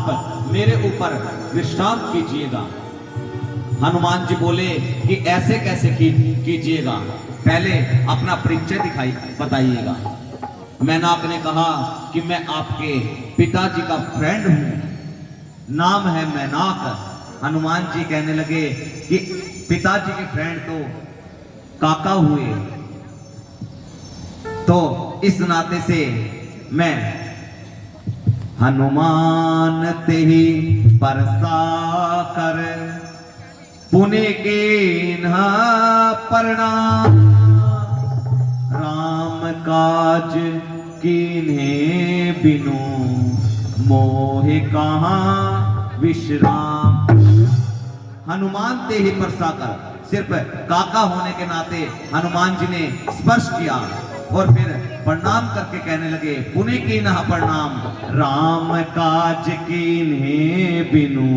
आप मेरे ऊपर विश्राम कीजिएगा। हनुमान जी बोले कि ऐसे कैसे कीजिएगा, पहले अपना परिचय दिखाई बताइएगा। मैनाक ने कहा कि मैं आपके पिताजी का फ्रेंड हूं, नाम है मैनाक। हनुमान जी कहने लगे कि पिताजी के फ्रेंड तो काका हुए, तो इस नाते से मैं हनुमान ते ही परसा कर पुण्य के न प्रणाम, राम काज कीन्हे बिनु मोहे कहाँ विश्राम। हनुमान ते ही परसा कर, सिर्फ काका होने के नाते हनुमान जी ने स्पर्श किया और फिर प्रणाम करके कहने लगे पुण्य की न प्रणाम, राम काज कीन्हे बिनु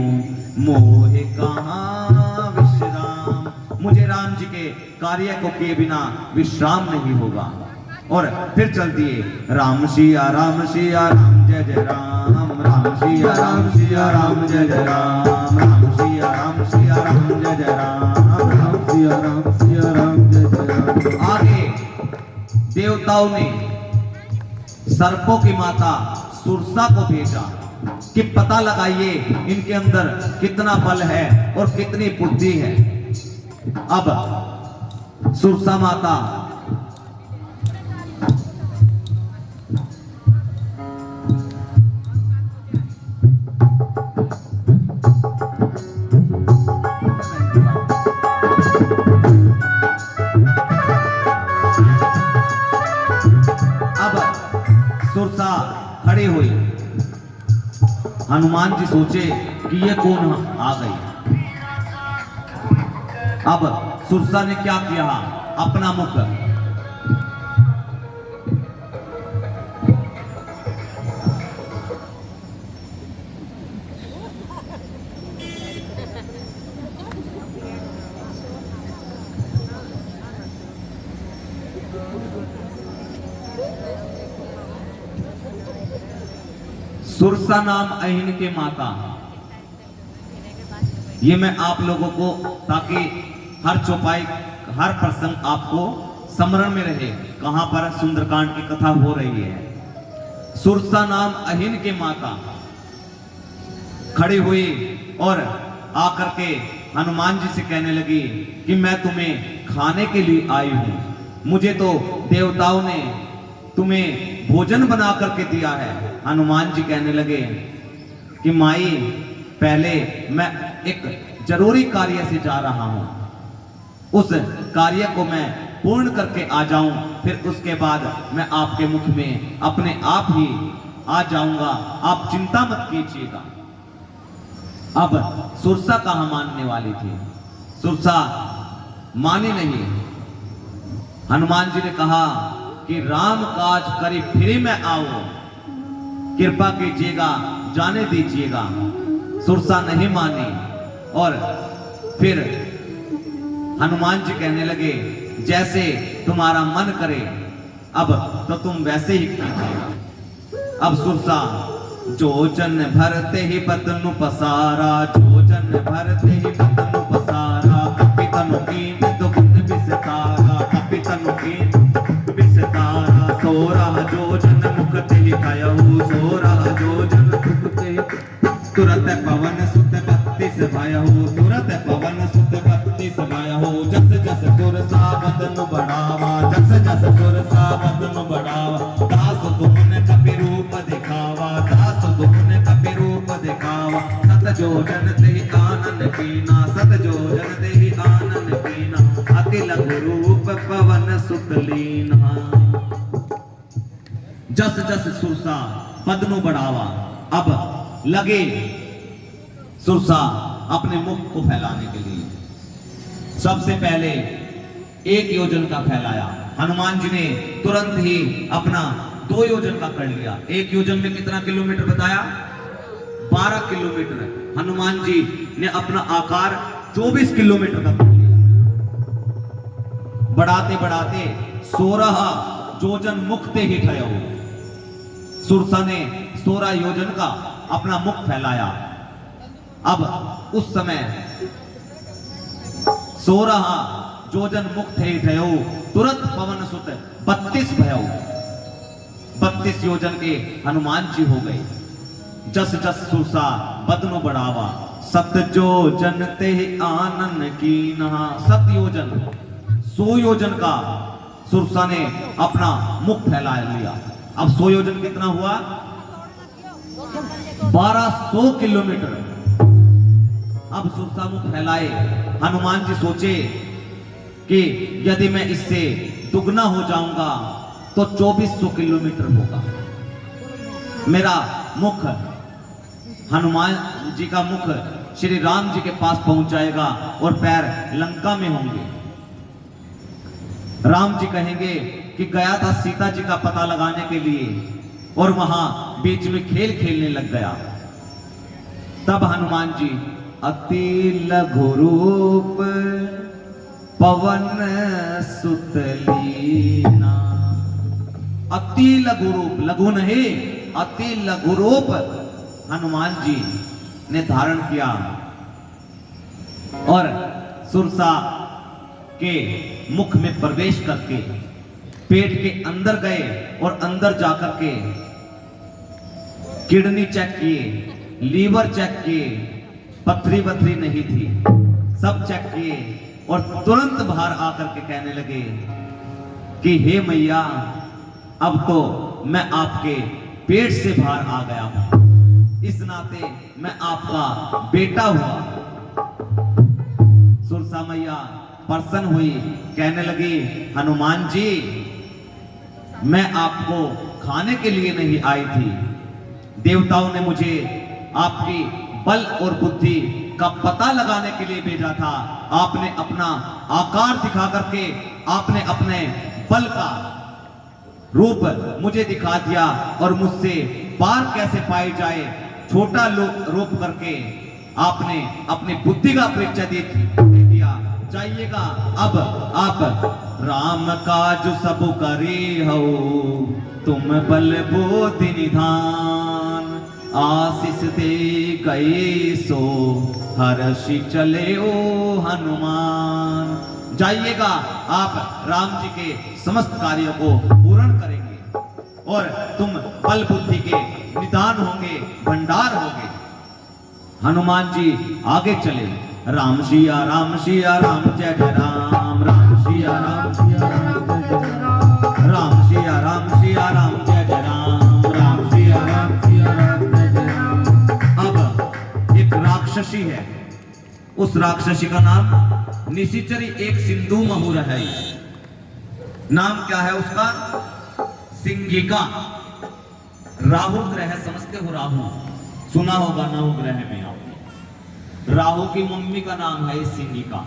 मोहे कहाँ विश्राम। मुझे राम जी के कार्य को किए बिना विश्राम नहीं होगा। और फिर चल दिए राम सिया राम जय जय राम, राम सिया राम जय जय राम, राम सिया राम जय जय राम, राम सिया राम जय जय राम। आगे देवताओं ने सर्पों की माता सुरसा को भेजा कि पता लगाइए इनके अंदर कितना बल है और कितनी बुद्धि है। अब सुरसा माता सुरसा खड़ी हुई। हनुमान जी सोचे कि ये कौन आ गई। अब सुरसा ने क्या किया, अपना मुख सुरसा नाम अहिन के माता। ये मैं आप लोगों को, ताकि हर चौपाई हर प्रसंग आपको स्मरण में रहे कहां पर सुंदरकांड की कथा हो रही है। सुरसा नाम अहिन के माता खड़ी हुई और आकर के हनुमान जी से कहने लगी कि मैं तुम्हें खाने के लिए आई हूं, मुझे तो देवताओं ने तुम्हें भोजन बना करके दिया है। हनुमान जी कहने लगे कि माई, पहले मैं एक जरूरी कार्य से जा रहा हूं, उस कार्य को मैं पूर्ण करके आ जाऊं, फिर उसके बाद मैं आपके मुख में अपने आप ही आ जाऊंगा, आप चिंता मत कीजिएगा। अब सुरसा कहां मानने वाली थी, सुरसा मानी नहीं। हनुमान जी ने कहा कि राम काज करी फिर मैं आऊं, कृपा कीजिएगा, जाने दीजिएगा। सुरसा नहीं मानी और फिर हनुमान जी कहने लगे जैसे तुम्हारा मन करे अब तो तुम वैसे ही कीजिएगा। अब सुरसा जोजन भरते ही बदनु पसारा, जोजन भरते ही बदनु पसारा, कपितनु कीन दुखत बिसतारा, कपितनु कीन बिसतारा, सोरा जोजन मुखते ही कयहु, सोरा जोजन मुखते तुरत पवन सुत 32 भयहु, तुरत पवन सुत 32 भयहु, जस जस सुरसा बदन बढ़ावा, जस जस सुरसा बदन बढ़ावा, दास गुण कपि रूप दिखावा, दास गुण कपि रूप दिखावा, सत जोजन तेहि आनन कीना, सत जोजन तेहि आनन कीना, अति लघु रूप पवन सुत लीना। जस जस सुरसा पदनु बढ़ावा, अब लगे सुरसा अपने मुख को फैलाने के लिए। सबसे पहले 1 योजन का फैलाया। हनुमान जी ने तुरंत ही अपना 2 योजन का कर लिया। 1 योजन में कितना किलोमीटर बताया? 12 किलोमीटर। हनुमान जी ने अपना आकार 24 किलोमीटर का कर लिया। बढ़ाते बढ़ाते 16 योजन मुख ते ही ठयो। सुरसा ने 16 योजन का अपना मुख फैलाया। अब उस समय 16 जोजन मुख थे ठयो, तुरंत पवन सुत 32 भयो। 32 योजन के हनुमान जी हो गए। जस जस सुरसा बदनो बढ़ावा, सत जोजन ते आनन की नहा। 7 योजन 100 योजन का सुरसा ने अपना मुख फैला लिया। अब 100 योजन कितना हुआ? 1200 किलोमीटर। अब सुरसा मुख फैलाए। हनुमान जी सोचे कि यदि मैं इससे दुगना हो जाऊंगा तो 2400 किलोमीटर होगा। मेरा मुख, हनुमान जी का मुख श्री राम जी के पास पहुंच जाएगा और पैर लंका में होंगे। राम जी कहेंगे कि गया था सीता जी का पता लगाने के लिए और वहां बीच में खेल खेलने लग गया। तब हनुमान जी अति लघु रूप पवन सुत लीना। अति लघु रूप, लघु नहीं, अति लघु रूप हनुमान जी ने धारण किया और सुरसा के मुख में प्रवेश करके पेट के अंदर गए और अंदर जाकर के किडनी चेक किए, लीवर चेक किए, पथरी वथरी नहीं थी, सब चेक किए और तुरंत बाहर आकर के कहने लगे कि हे मैया, अब तो मैं आपके पेट से बाहर आ गया हूं, इस नाते मैं आपका बेटा हुआ। सुरसा मैया प्रसन्न हुई, कहने लगी हनुमान जी, मैं आपको खाने के लिए नहीं आई थी, देवताओं ने मुझे आपकी बल और बुद्धि का पता लगाने के लिए भेजा था। आपने अपना आकार दिखा करके आपने अपने बल का रूप मुझे दिखा दिया और मुझसे पार कैसे पाई जाए छोटा रूप करके आपने अपनी बुद्धि का परिचय दे दिया। जाइएगा अब आप राम काज सब करे हो, तुम बल बुद्धि निधान, आशीष दे गए सो हर्षि चले ओ हनुमान। जाइएगा आप राम जी के समस्त कार्यों को पूर्ण करेंगे और तुम बल बुद्धि के निदान होंगे, भंडार होंगे। हनुमान जी आगे चले। राम सिया राम सिया राम जय जय राम, राम सिया राम सिया राम जय जय राम, राम सिया राम सिया राम जय जय राम, राम सिया राम सिया राम जय जय राम। अब एक राक्षसी है, उस राक्षसी का नाम निशिचरी एक सिंधु महुर है। नाम क्या है उसका? सिंगिका। राहु ग्रह समझते हो? राहु सुना होगा राहु ग्रह में आपने। राहु की मम्मी का नाम है सिंगिका।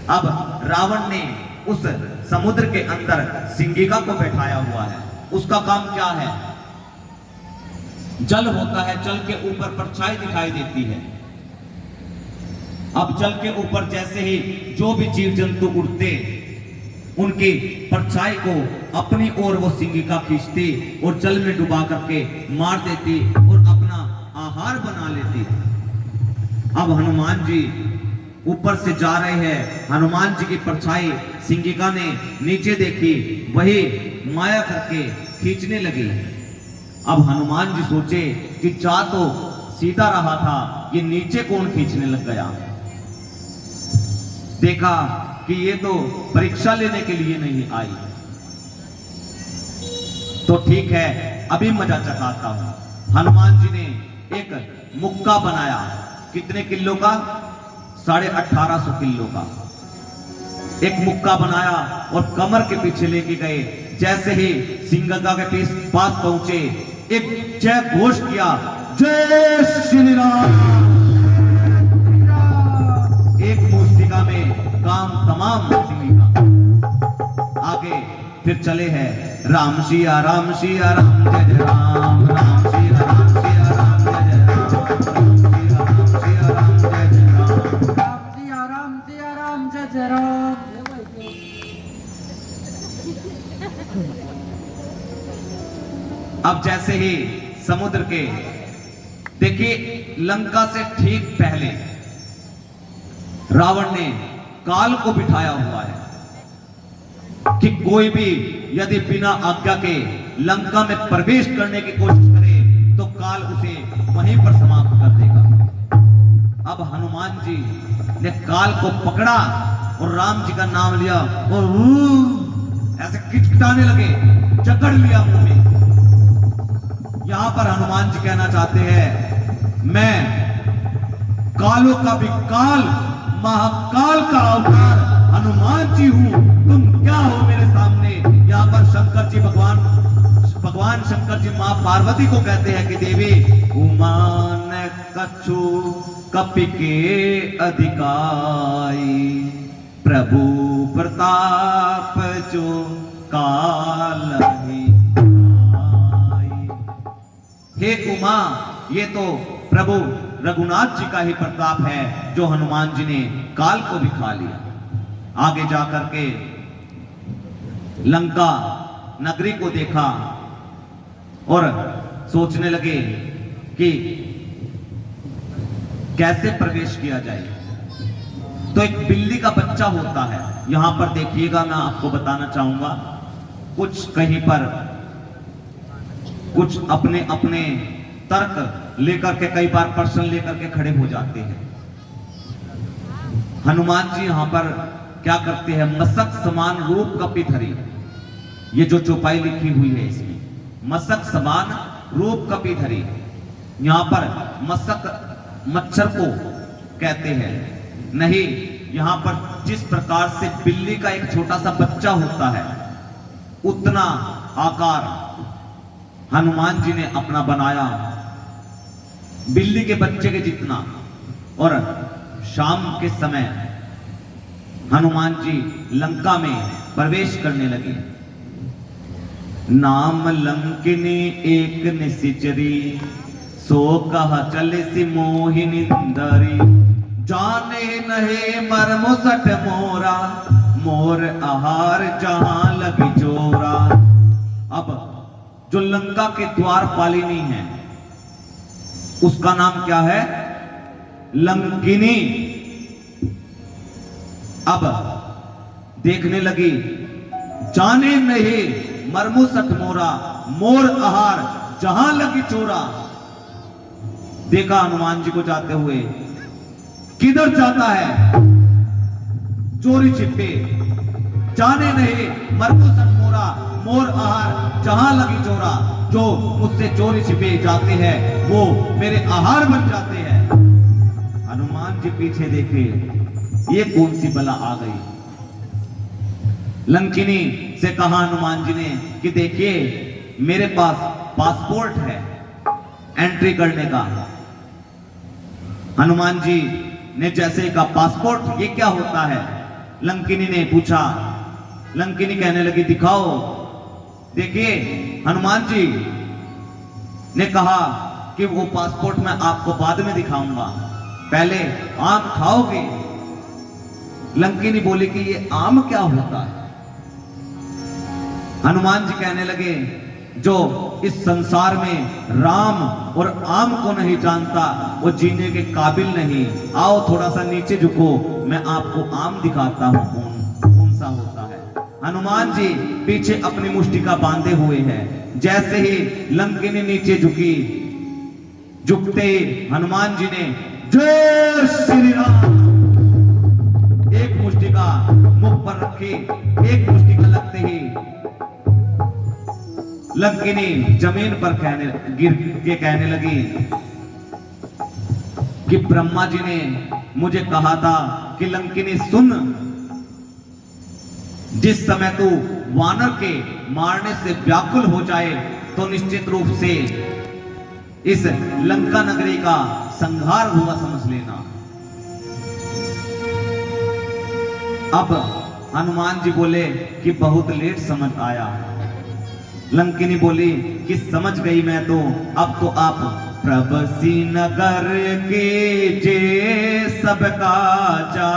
अब रावण ने उस समुद्र के अंदर सिंगिका को बैठाया हुआ है। उसका काम क्या है? जल होता है, जल के ऊपर परछाई दिखाई देती है। अब जल के ऊपर जैसे ही जो भी जीव जंतु उड़ते, उनकी परछाई को अपनी ओर वो सिंगिका खींचती और जल में डुबा करके मार देती और अपना आहार बना लेती। अब हनुमान जी ऊपर से जा रहे हैं, हनुमान जी की परछाई सिंगिका ने नीचे देखी, वही माया करके खींचने लगी। अब हनुमान जी सोचे कि जा तो सीधा रहा था, ये नीचे कौन खींचने लग गया। देखा कि ये तो परीक्षा लेने के लिए नहीं आई, तो ठीक है अभी मजा चखाता हूं। हनुमान जी ने एक मुक्का बनाया। कितने किलो का? 1850 किलो का एक मुक्का बनाया और कमर के पीछे लेके गए। जैसे ही सिंगिका के पास पहुंचे, एक जय घोष किया, जय श्री राम। एक मुष्टिका में काम तमाम। सिंगिका आगे फिर चले हैं। राम सिया राम सिया राम जय जय राम, राम सिया राम सिया राम जय जय राम, राम सिया राम जय जय राम, राम सिया राम जय जय राम। अब जैसे ही समुद्र के देखिए, लंका से ठीक पहले रावण ने काल को बिठाया हुआ है कि कोई भी यदि बिना आज्ञा के लंका में प्रवेश करने की कोशिश करे तो काल उसे वहीं पर समाप्त कर देगा। अब हनुमान जी ने काल को पकड़ा और राम जी का नाम लिया और ऐसे किटकिटाने लगे, जकड़ लिया मुंह में। यहां पर हनुमान जी कहना चाहते हैं, मैं कालों का भी काल, महाकाल का अवतार हनुमान जी हूं, तुम क्या हो मेरे सामने। यहां पर शंकर जी भगवान शंकर जी मां पार्वती को कहते हैं कि देवी उमान कछु कपि के अधिकाई, प्रभु प्रताप जो काल ही आई। हे उमा, ये तो प्रभु रघुनाथ जी का ही प्रताप है जो हनुमान जी ने काल को भी खा लिया। आगे जाकर के लंका नगरी को देखा और सोचने लगे कि कैसे प्रवेश किया जाए। तो एक बिल्ली का बच्चा होता है, यहां पर देखिएगा, मैं आपको बताना चाहूंगा, कुछ कहीं पर कुछ अपने अपने तर्क लेकर के कई बार प्रश्न लेकर के खड़े हो जाते हैं। हनुमान जी यहां पर क्या करते हैं, मसक समान रूप कपि धरी, ये जो चौपाई लिखी हुई है इसमें, मसक समान रूप कपि धरी, यहां पर मसक मच्छर को कहते हैं, नहीं, यहां पर जिस प्रकार से बिल्ली का एक छोटा सा बच्चा होता है उतना आकार हनुमान जी ने अपना बनाया, बिल्ली के बच्चे के जितना। और शाम के समय हनुमान जी लंका में प्रवेश करने लगे। नाम लंकिनी एक निशिचरी, सो कहा चले सी मोहिनी दरी, जाने नहे मर्मो सठ मोरा, मोर आहार जहां लगी चोरा। अब जो लंका के द्वार पालिनी है उसका नाम क्या है, लंकिनी। अब देखने लगी, जाने नहीं मर्मो सठ मोरा, मोर आहार जहां लगी चोरा। देखा हनुमान जी को जाते हुए, किधर जाता है, चोरी छिपे, जाने नहीं मर्मो सठ मोरा, मोर आहार जहां लगी चोरा। जो मुझसे चोरी छिपे जाते हैं वो मेरे आहार बन जाते हैं। हनुमान जी पीछे देखे, ये कौन सी बला आ गई। लंकिनी से कहा हनुमान जी ने कि देखिए, मेरे पास पासपोर्ट है एंट्री करने का। हनुमान जी ने जैसे कहा पासपोर्ट, ये क्या होता है। लंकिनी ने पूछा, लंकिनी कहने लगी दिखाओ। देखिए, हनुमान जी ने कहा कि वो पासपोर्ट मैं आपको बाद में दिखाऊंगा, पहले आम खाओगे। लंकिनी बोली कि ये आम क्या होता है। हनुमान जी कहने लगे, जो इस संसार में राम और आम को नहीं जानता वो जीने के काबिल नहीं। आओ थोड़ा सा नीचे झुको, मैं आपको आम दिखाता हूं कौन सा होता है। हनुमान जी पीछे अपनी मुष्टिका बांधे हुए हैं। जैसे ही लंकिनी नीचे झुकी, झुकते हनुमान जी ने जय श्री राम एक मुष्टिका मुख पर रखी। एक मुष्टिका लगते ही लंकिनी जमीन पर गिर के कहने लगी कि ब्रह्मा जी ने मुझे कहा था कि लंकिनी सुन, जिस समय तू वानर के मारने से व्याकुल हो जाए तो निश्चित रूप से इस लंका नगरी का संहार हुआ समझ लेना। अब हनुमान जी बोले कि बहुत लेट समझ आया। लंकिनी बोली कि समझ गई मैं तो, अब तो आप प्रभसी नगर के जे सबका जा,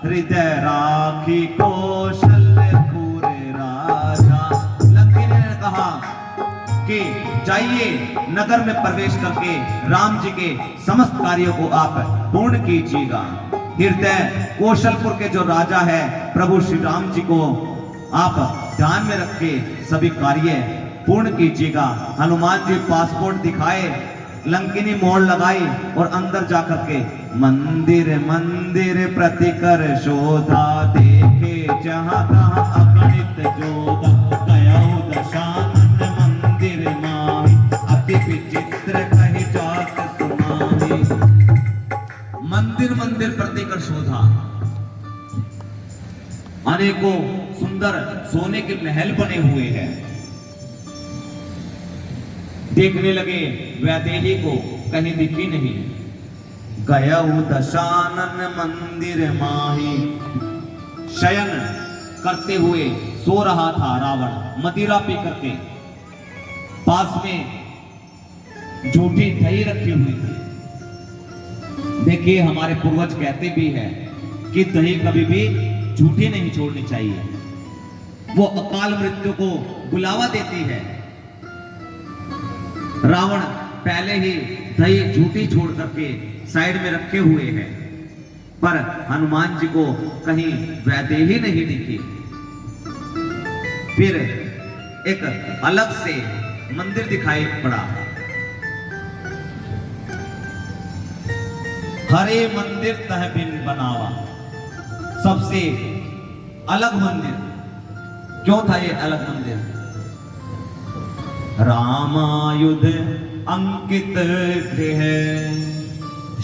हृदय राखी कौशल्यपुर राजा। लंकिनी ने कहा कि कि जाइए नगर में प्रवेश करके राम जी के समस्त कार्यों को आप पूर्ण कीजिएगा। हृदय कौशलपुर के जो राजा है प्रभु श्री राम जी को आप ध्यान में रख के सभी कार्य पूर्ण कीजिएगा। हनुमान जी पासपोर्ट दिखाए, लंकिनी मोड़ लगाई और अंदर जाकर के मंदिर मंदिर प्रतिकर शोधा, देखे जहां तहां अगणित जोधा, गया दशानन मंदिर माही, अति विचित्र कही जात सुनाही। मंदिर मंदिर प्रतिकर शोधा, अनेकों सुंदर सोने के महल बने हुए हैं। देखने लगे वैदेही को, कहीं दिखी नहीं। गया दशानन मंदिर माही, शयन करते हुए सो रहा था रावण मदिरा पी करके। पास में झूठी दही रखी हुई थी। देखिए हमारे पूर्वज कहते भी हैं कि दही कभी भी झूठी नहीं छोड़नी चाहिए, वो अकाल मृत्यु को बुलावा देती है। रावण पहले ही दही झूठी छोड़ करके साइड में रखे हुए हैं, पर हनुमान जी को कहीं वैदेही नहीं दिखी। फिर एक अलग से मंदिर दिखाई पड़ा। हरे मंदिर तह बिन बनावा, सबसे अलग मंदिर। क्यों था ये अलग मंदिर? रामायुध अंकित गृह,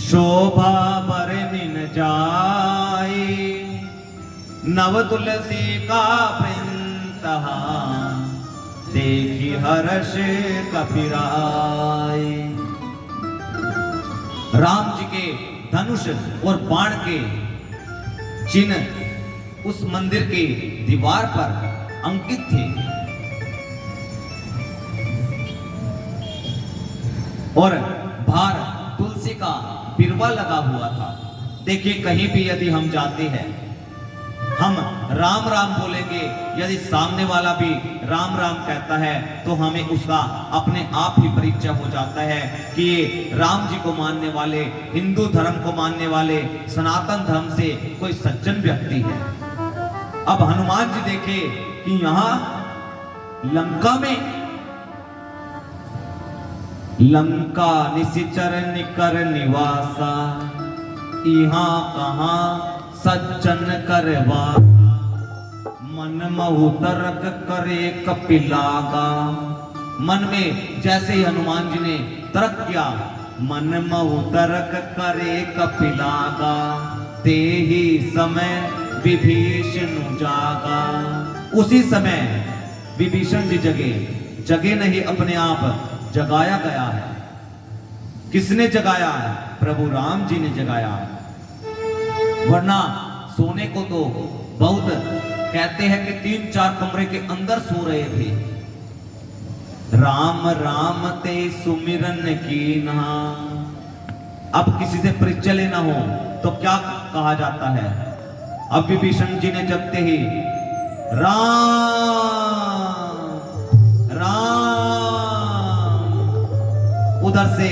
शोभा बरनिन जाई, नव तुलसी का प्रिंतहा, देखी हर्ष कपिराई। राम जी के धनुष और बाण के चिन्ह उस मंदिर के दीवार पर अंकित थे और बाहर तुलसी का बिरवा लगा हुआ था। देखिए कहीं भी यदि हम जाते हैं, हम राम राम बोलेंगे, यदि सामने वाला भी राम राम कहता है तो हमें उसका अपने आप ही परिचय हो जाता है कि ये राम जी को मानने वाले, हिंदू धर्म को मानने वाले, सनातन धर्म से कोई सज्जन व्यक्ति है। अब हनुमान जी देखे कि यहां लंका में, लंका निशिचर निकर निवासा, यहाँ कहां सज्जन करवासा, मन महु तर्क करे कपिलागा। मन में जैसे ही हनुमान जी ने तर्क किया, मन महु तर्क करे कपिलागा, ते ही समय विभीषण जागा। उसी समय विभीषण जी जगे, जगे नहीं अपने आप जगाया गया है। किसने जगाया है? प्रभु राम जी ने जगाया है। वरना सोने को तो बहुत कहते हैं कि 3-4 कमरे के अंदर सो रहे थे। राम राम ते सुमिरन कीन्हा। अब किसी से परिचय लेना हो तो क्या कहा जाता है? अब विभीषण जी ने जगते ही राम राम, उधर से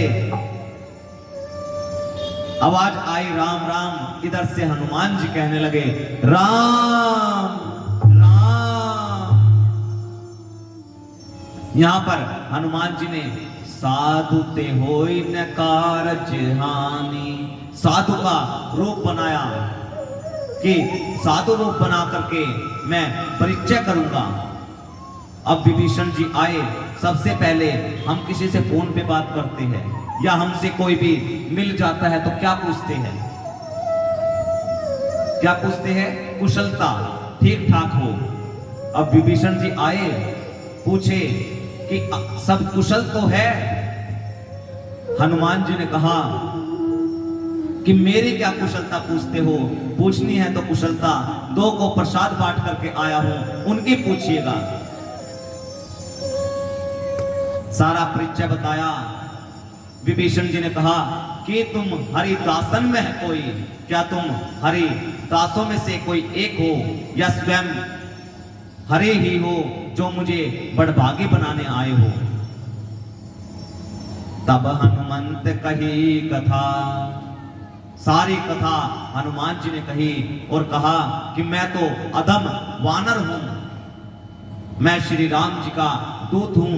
आवाज आई राम राम, इधर से हनुमान जी कहने लगे राम राम। यहां पर हनुमान जी ने साधु ते होई न कारज हानि, साधु का रूप बनाया कि साधु रूप बना करके मैं परिचय करूंगा। अब विभीषण जी आए, सबसे पहले हम किसी से फोन पे बात करते हैं या हमसे कोई भी मिल जाता है तो क्या पूछते हैं? क्या पूछते हैं? कुशलता, ठीक ठाक हो। अब विभीषण जी आए, पूछे कि सब कुशल तो है? हनुमान जी ने कहा कि मेरी क्या कुशलता पूछते हो? पूछनी है तो कुशलता, दो को प्रसाद बांट करके आया हूं, उनकी पूछिएगा। सारा परिचय बताया। विभीषण जी ने कहा कि तुम हरिदासन में है कोई, क्या तुम हरिदासों में से कोई एक हो या स्वयं हरे ही हो जो मुझे बड़भागी बनाने आए हो? तब हनुमंत कही कथा, सारी कथा हनुमान जी ने कही और कहा कि मैं तो अधम वानर हूं, मैं श्री राम जी का दूत हूं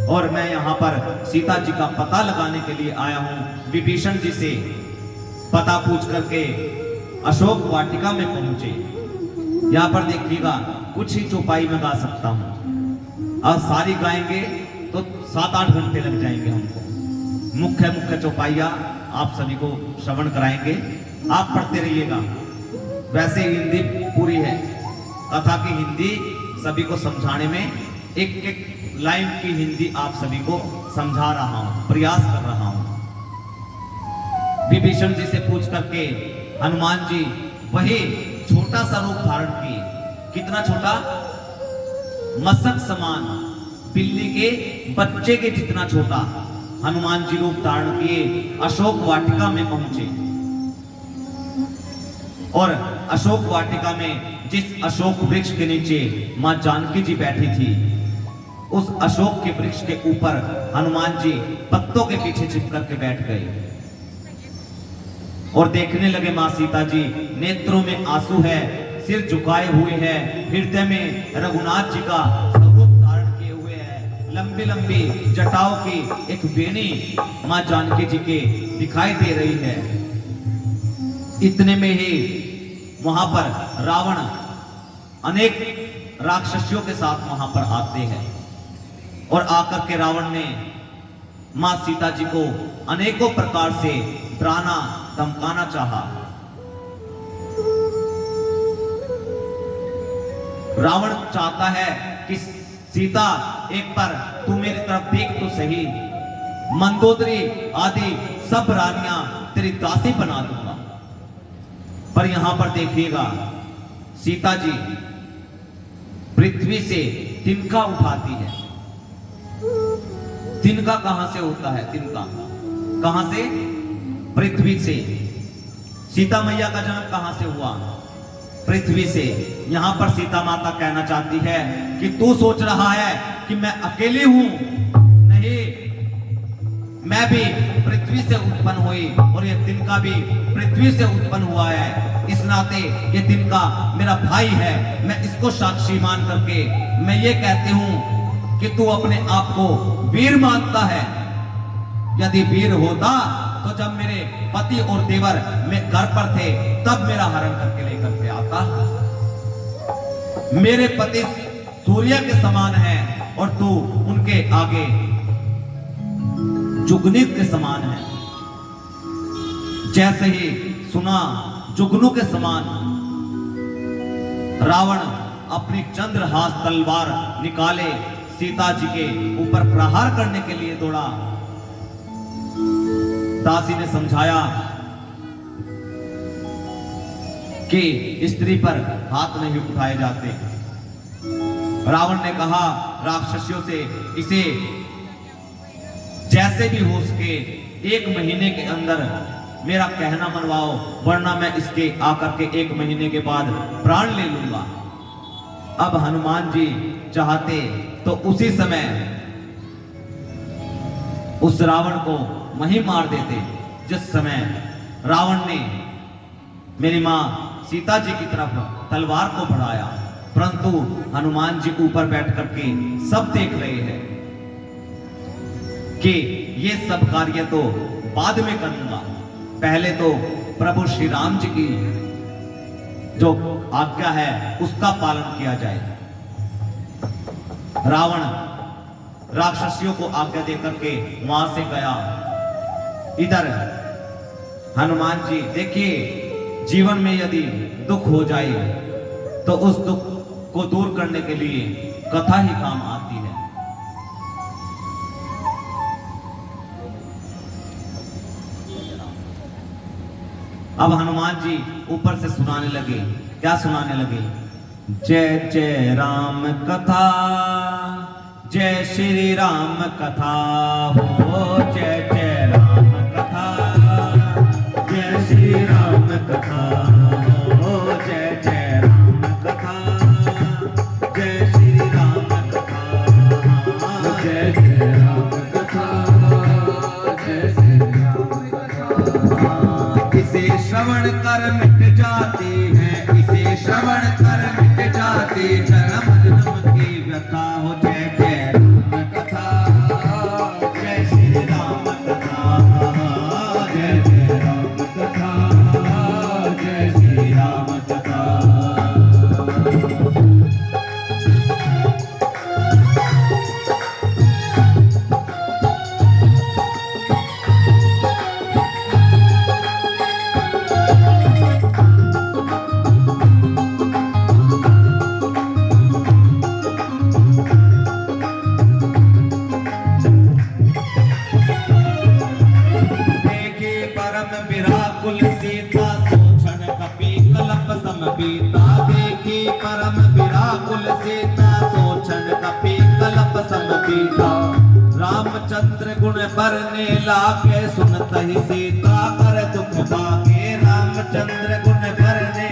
और मैं यहां पर सीता जी का पता लगाने के लिए आया हूं। विभीषण जी से पता पूछ करके अशोक वाटिका में पहुंचे। यहां पर देखिएगा कुछ ही चौपाई में गा सकता हूं, और सारी गाएंगे तो 7-8 घंटे लग जाएंगे हमको। मुख्य चौपाइया आप सभी को श्रवण कराएंगे, आप पढ़ते रहिएगा। वैसे हिंदी पूरी है, कथा की हिंदी सभी को समझाने में एक एक लाइन की हिंदी आप सभी को समझा रहा हूं, प्रयास कर रहा हूं। विभीषण जी से पूछ करके हनुमान जी वही छोटा सा रूप धारण किए। कितना छोटा? मस्तक समान, बिल्ली के बच्चे के जितना छोटा हनुमान जी रूप धारण किए अशोक वाटिका में पहुंचे। और अशोक वाटिका में जिस अशोक वृक्ष के नीचे मां जानकी जी बैठी थी, उस अशोक के वृक्ष के ऊपर हनुमान जी पत्तों के पीछे चिपकर के बैठ गए और देखने लगे। मां सीता जी नेत्रों में आंसू है, सिर झुकाए हुए हैं, हृदय में रघुनाथ जी का स्वरूप धारण किए हुए हैं। लंबी लंबी जटाओं की एक बेनी मां जानकी जी के दिखाई दे रही है। इतने में ही वहां पर रावण अनेक राक्षसियों के साथ वहां पर आते हैं और आकर के रावण ने मां सीता जी को अनेकों प्रकार से डराना धमकाना चाहा। रावण चाहता है कि सीता एक बार तू मेरी तरफ देख तो सही, मंदोदरी आदि सब रानियां तेरी दासी बना दूंगा। पर यहां पर देखिएगा सीता जी पृथ्वी से तिनका उठाती है। तिनका कहां से होता है? तिनका कहां से? पृथ्वी से। सीता मैया का जन्म कहां से हुआ? पृथ्वी से। यहां पर सीता माता कहना चाहती है कि तू सोच रहा है कि मैं अकेली हूं, नहीं, मैं भी पृथ्वी से उत्पन्न हुई और ये तिनका भी पृथ्वी से उत्पन्न हुआ है। इस नाते ये तिनका मेरा भाई है। मैं इसको साक्षी मान करके मैं ये कहती हूं कि तू अपने आप को वीर मानता है। यदि वीर होता तो जब मेरे पति और देवर में घर पर थे तब मेरा हरण करके लेकर के आता। मेरे पति सूर्य के समान है और तू उनके आगे जुगनू के समान है। जैसे ही सुना जुगनू के समान, रावण अपनी चंद्रहास तलवार निकाले सीता जी के ऊपर प्रहार करने के लिए दौड़ा। दासी ने समझाया कि स्त्री पर हाथ नहीं उठाए जाते। रावण ने कहा राक्षसियों से इसे जैसे भी हो सके 1 महीने के अंदर मेरा कहना मनवाओ, वरना मैं इसके आकर के 1 महीने के बाद प्राण ले लूंगा। अब हनुमान जी चाहते तो उसी समय उस रावण को वहीं मार देते जिस समय रावण ने मेरी मां सीता जी की तरफ तलवार को बढ़ाया। परंतु हनुमान जी ऊपर बैठ करके सब देख रहे हैं कि ये सब कार्य तो बाद में करूंगा, पहले तो प्रभु श्री राम जी की जो आज्ञा है उसका पालन किया जाए। रावण राक्षसियों को आज्ञा देकर के वहां से गया। इधर हनुमान जी देखिए, जीवन में यदि दुख हो जाए तो उस दुख को दूर करने के लिए कथा ही काम आती है। अब हनुमान जी ऊपर से सुनाने लगे। क्या सुनाने लगे? जय जय राम कथा, जय श्री राम कथा हो, जय जय राम कथा, जय श्री राम कथा हो, जय जय राम कथा, जय श्री राम कथा, जय जय राम कथा। राम कथा। इसे श्रवण कर मिट जाती है, इसे श्रवण कर मिट जाती जन्म जन्म की व्यथा हो। जय जय राम कथा, जय श्री राम कथा, जय जय राम कथा, जय श्री राम कथा। देखे परम विराकुल सीता सोचन कपि कलप समपीता। देखी परम विराकुल सीता सोचन कपि कलप समपीता। रामचंद्र गुण बरने लागे सुनत ही सीता कर दुख भागे। रामचंद्र गुण बरने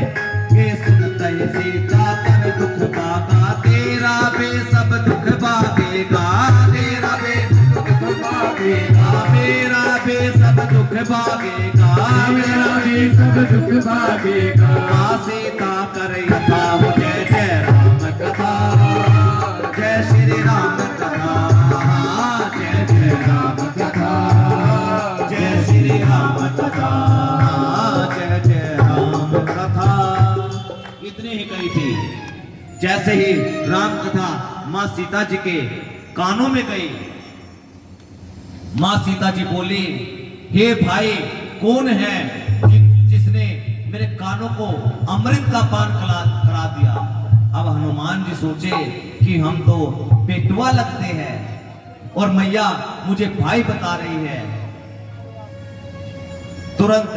के सुनत ही सीता कर दुख भागा। तेरा बे सब दुख भागेगा, तेरा बे दुख भागेगा, मेरा बे सब दुख भागेगा, मेरा बे सब दुख भागेगा। सीता कर यथा हो। जय जय राम कथा, जय श्री राम कथा, जय जय राम कथा, जय श्री राम कथा, जय जय राम कथा। इतने ही कही थी। जैसे ही राम कथा मां सीता जी के कानों में गई, मां सीता जी बोली, हे भाई कौन है जिसने मेरे कानों को अमृत का पान करा दिया। अब हनुमान जी सोचे कि हम तो पेटुआ लगते हैं और मैया मुझे भाई बता रही है। तुरंत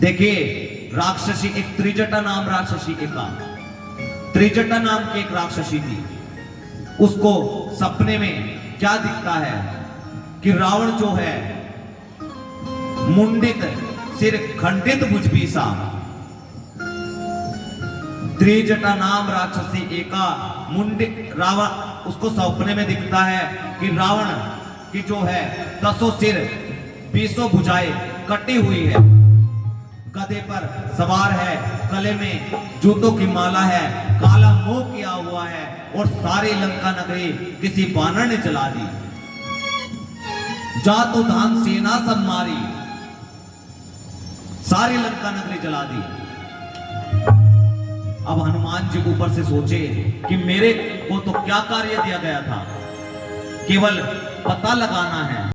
देखिए राक्षसी, एक त्रिजटा नाम राक्षसी का, त्रिजटा नाम की एक राक्षसी थी। उसको सपने में क्या दिखता है कि रावण जो है मुंडित सिर खंडित भुजबीसा। त्रिजटा नाम राक्षसी एका मुंडित रावण, उसको सपने में दिखता है कि रावण की जो है 10 सिर 20 भुजाएं कटी हुई है, गधे पर सवार है, गले में जूतों की माला है, काला मोह किया हुआ है और सारी लंका नगरी किसी बानर ने जला दी। जातो धान सेना सब मारी, सारी लंका नगरी जला दी। अब हनुमान जी ऊपर से सोचे कि मेरे को तो क्या कार्य दिया गया था, केवल पता लगाना है।